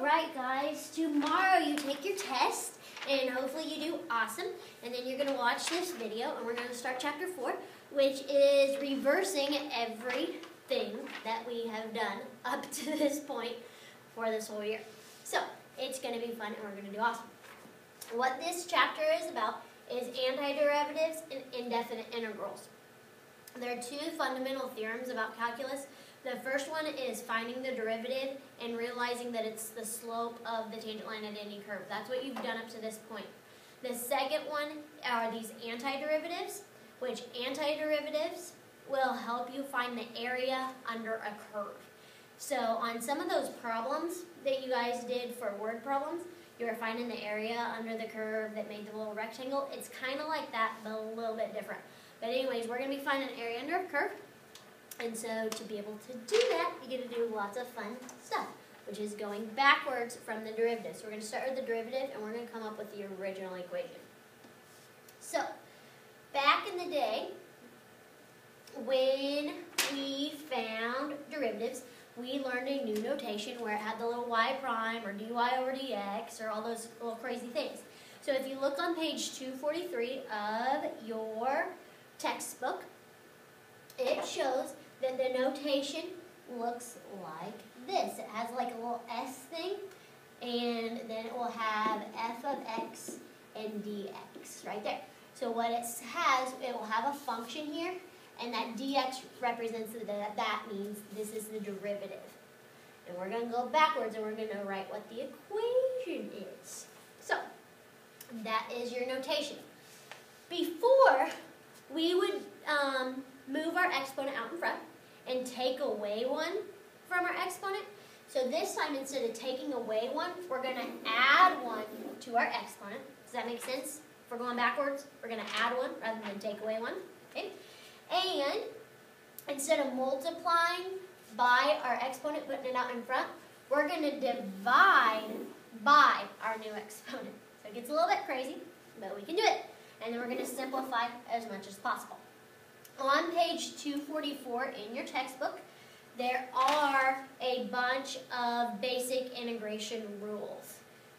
Alright guys, tomorrow you take your test and hopefully you do awesome, and then you're going to watch this video and we're going to start chapter 4, which is reversing everything that we have done up to this point for this whole year. So it's going to be fun and we're going to do awesome. What this chapter is about is antiderivatives and indefinite integrals. There are two fundamental theorems about calculus. The first one is finding the derivative and realizing that it's the slope of the tangent line at any curve. That's what you've done up to this point. The second one are these antiderivatives, which antiderivatives will help you find the area under a curve. So on some of those problems that you guys did for word problems, you were finding the area under the curve that made the little rectangle. It's kind of like that, but a little bit different. But anyways, we're going to be finding an area under a curve. And so to be able to do that, you get to do lots of fun stuff, which is going backwards from the derivative. So we're going to start with the derivative, and we're going to come up with the original equation. So back in the day, when we found derivatives, we learned a new notation where it had the little y prime or dy over dx or all those little crazy things. So if you look on page 243 of your textbook, it shows that the notation looks like this. It has like a little s thing, and then it will have f of x and dx right there. So what it has, it will have a function here, and that dx represents that means this is the derivative. And we're going to go backwards, and we're going to write what the equation is. So that is your notation. Before, we would move our exponent out in front and take away 1 from our exponent. So this time, instead of taking away 1, we're going to add 1 to our exponent. Does that make sense? If we're going backwards, we're going to add 1 rather than take away 1. Okay? And instead of multiplying by our exponent, putting it out in front, we're going to divide by our new exponent. So it gets a little bit crazy, but we can do it. And then we're going to simplify as much as possible. On page 244 in your textbook, there are a bunch of basic integration rules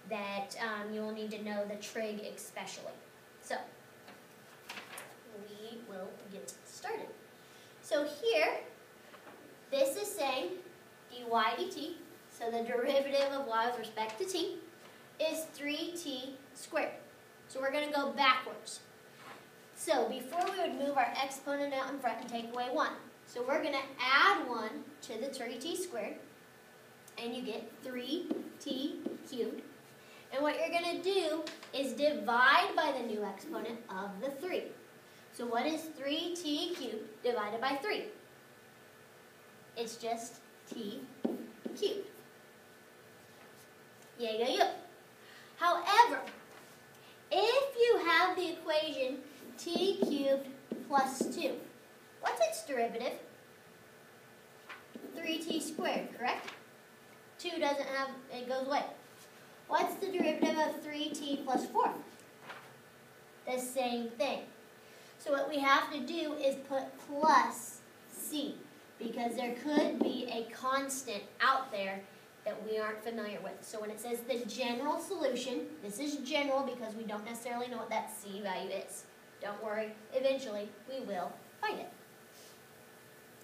that you'll need to know, the trig especially. So we will get started. So here, this is saying dy dt, so the derivative of y with respect to t, is 3t squared. So we're going to go backwards. So before we would move our exponent out in front and take away 1. So we're going to add 1 to the 3t squared, and you get 3t cubed. And what you're going to do is divide by the new exponent of the 3. So what is 3t cubed divided by 3? It's just t cubed. Yay, go you. However, if you have the equation t cubed plus 2, what's its derivative? 3t squared, correct? 2 doesn't have, it goes away. What's the derivative of 3t plus 4? The same thing. So what we have to do is put plus c, because there could be a constant out there that we aren't familiar with. So when it says the general solution, this is general because we don't necessarily know what that c value is. Don't worry, eventually we will find it.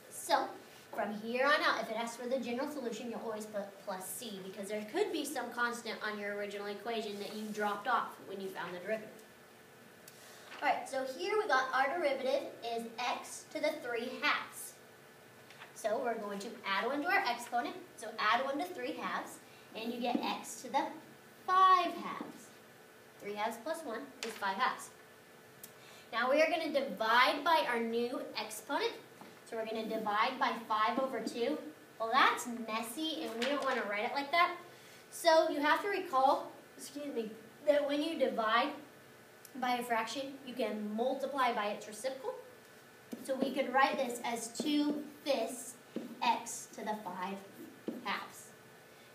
So from here on out, if it asks for the general solution, you'll always put plus c, because there could be some constant on your original equation that you dropped off when you found the derivative. Alright, so here we got our derivative is x to the 3 halves. So we're going to add 1 to our exponent, so add 1 to 3 halves, and you get x to the 5 halves. 3 halves plus 1 is 5 halves. Now we are going to divide by our new exponent. So we're going to divide by 5 over 2. Well, that's messy, and we don't want to write it like that. So you have to recall, that when you divide by a fraction, you can multiply by its reciprocal. So we could write this as 2/5 x to the 5 halves.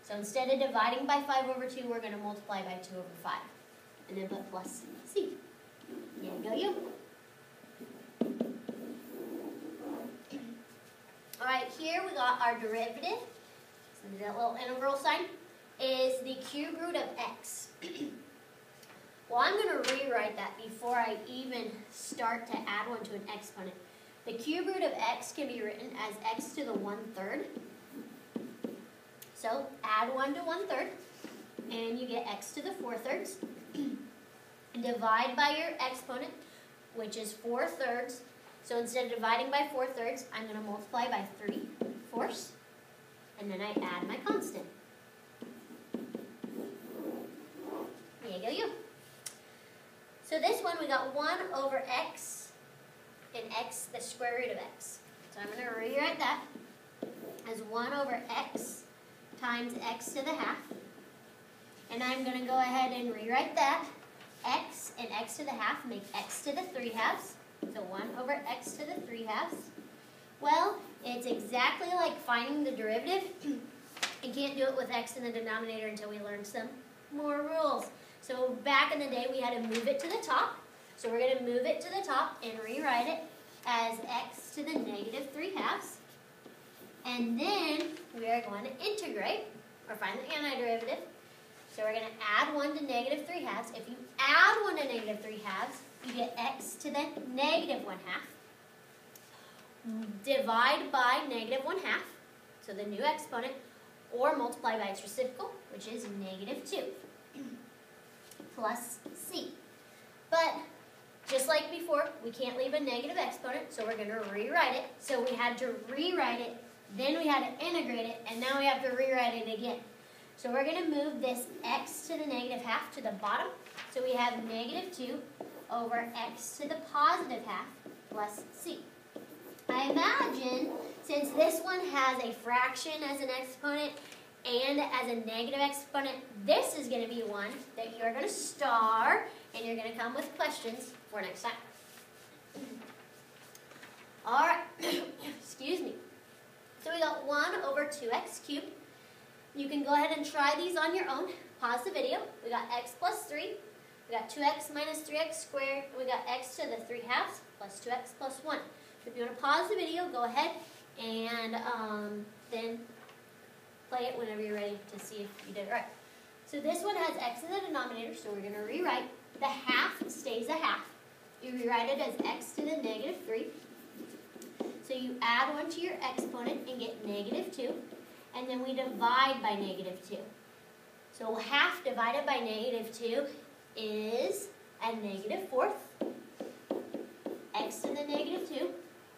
So instead of dividing by 5 over 2, we're going to multiply by 2 over 5. And then put plus c. There you go, you. Alright, here we got our derivative. So that little integral sign. is the cube root of x. Well, I'm going to rewrite that before I even start to add one to an exponent. The cube root of x can be written as x to the 1/3. So add 1 to 1/3, and you get x to the 4/3. Divide by your exponent, which is 4/3. So instead of dividing by 4/3, I'm going to multiply by 3/4, and then I add my constant. There you go. So this one, we got 1 over x, and x, the square root of x. So I'm going to rewrite that as 1 over x times x to the half. And I'm going to go ahead and rewrite that. X and x to the half make x to the 3/2. So 1 over x to the 3/2. Well, it's exactly like finding the derivative. You can't do it with x in the denominator until we learn some more rules. So back in the day, we had to move it to the top. So we're going to move it to the top and rewrite it as x to the negative 3/2. And then we are going to integrate, or find the antiderivative. So we're going to add 1 to negative 3/2. If you add 1 to negative 3/2, you get x to the negative 1/2. Divide by negative 1/2, so the new exponent, or multiply by its reciprocal, which is negative 2, plus c. But just like before, we can't leave a negative exponent, so we're going to rewrite it. So we had to rewrite it, then we had to integrate it, and now we have to rewrite it again. So we're going to move this x to the negative 1/2 to the bottom. So we have negative 2 over x to the positive 1/2 plus c. I imagine, since this one has a fraction as an exponent and as a negative exponent, this is going to be one that you're going to star, and you're going to come with questions for next time. All right, excuse me. So we got 1 over 2x cubed. You can go ahead and try these on your own. Pause the video. We got x plus 3. We got 2x minus 3x squared. And we got x to the 3/2 plus 2x plus 1. So if you want to pause the video, go ahead and then play it whenever you're ready to see if you did it right. So this one has x in the denominator, so we're going to rewrite. The half stays a half. You rewrite it as x to the negative 3. So you add 1 to your exponent and get negative 2. And then we divide by negative 2. So half divided by negative 2 is a negative 4th. X to the negative 2.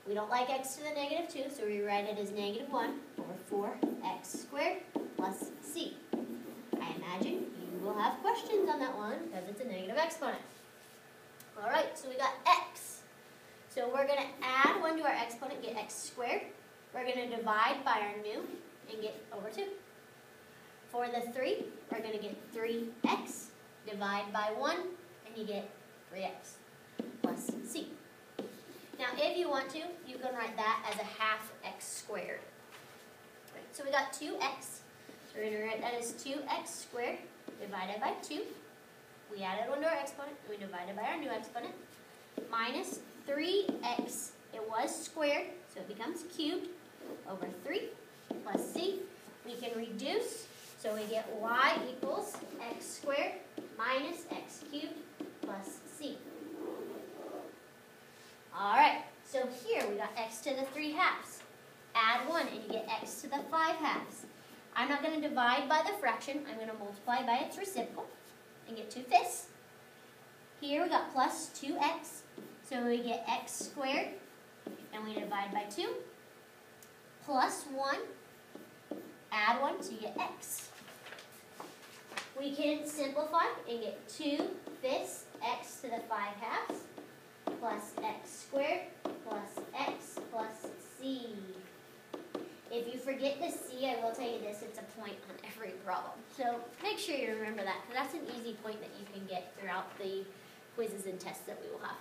We don't like x to the negative 2, so we write it as negative 1 over 4x squared plus c. I imagine you will have questions on that one because it's a negative exponent. All right, so we got x. So we're going to add 1 to our exponent, get x squared. We're going to divide by our new and get over 2. For the 3, we're going to get 3x. Divide by 1, and you get 3x plus c. Now, if you want to, you can write that as a half x squared. Right, so we got 2x. So we're going to write that as 2x squared divided by 2. We added 1 to our exponent, and we divided by our new exponent. Minus 3x, it was squared, so it becomes cubed, over 3 plus c. We can reduce, so we get y equals x squared minus x cubed plus c. All right, so here we got x to the 3/2. Add 1 and you get x to the 5/2. I'm not going to divide by the fraction. I'm going to multiply by its reciprocal and get 2/5. Here we got plus 2x, so we get x squared, and we divide by 2, plus 1, add 1, so you get x. We can simplify and get 2/5 x to the 5/2 plus x squared plus x plus c. If you forget the c, I will tell you this, it's a point on every problem. So make sure you remember that, because that's an easy point that you can get throughout the quizzes and tests that we will have.